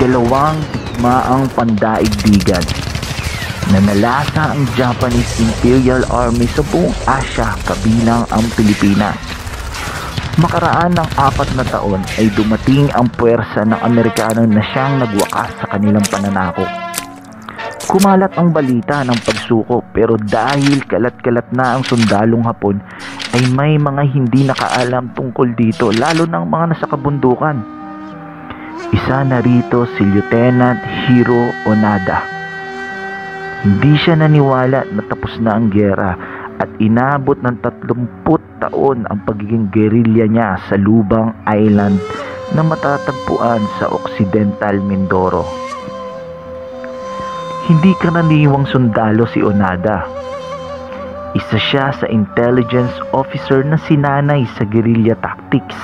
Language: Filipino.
Ikalawang digmaang pandaigdigan na nalasa ang Japanese Imperial Army sa buong Asya kabilang ang Pilipinas. Makaraan ng 4 na taon ay dumating ang puwersa ng Amerikano na siyang nagwakas sa kanilang pananakop. Kumalat ang balita ng pagsuko pero dahil kalat-kalat na ang sundalong Hapon ay may mga hindi nakaalam tungkol dito, lalo ng mga nasa kabundukan. Isa na rito si Lieutenant Hiro Onoda. Hindi siya naniwala na tapos na ang giyera at inabot ng 30 taon ang pagiging gerilya niya sa Lubang Island na matatagpuan sa Occidental Mindoro. Hindi karaniwang sundalo si Onoda. Isa siya sa intelligence officer na sinanay sa guerrilla tactics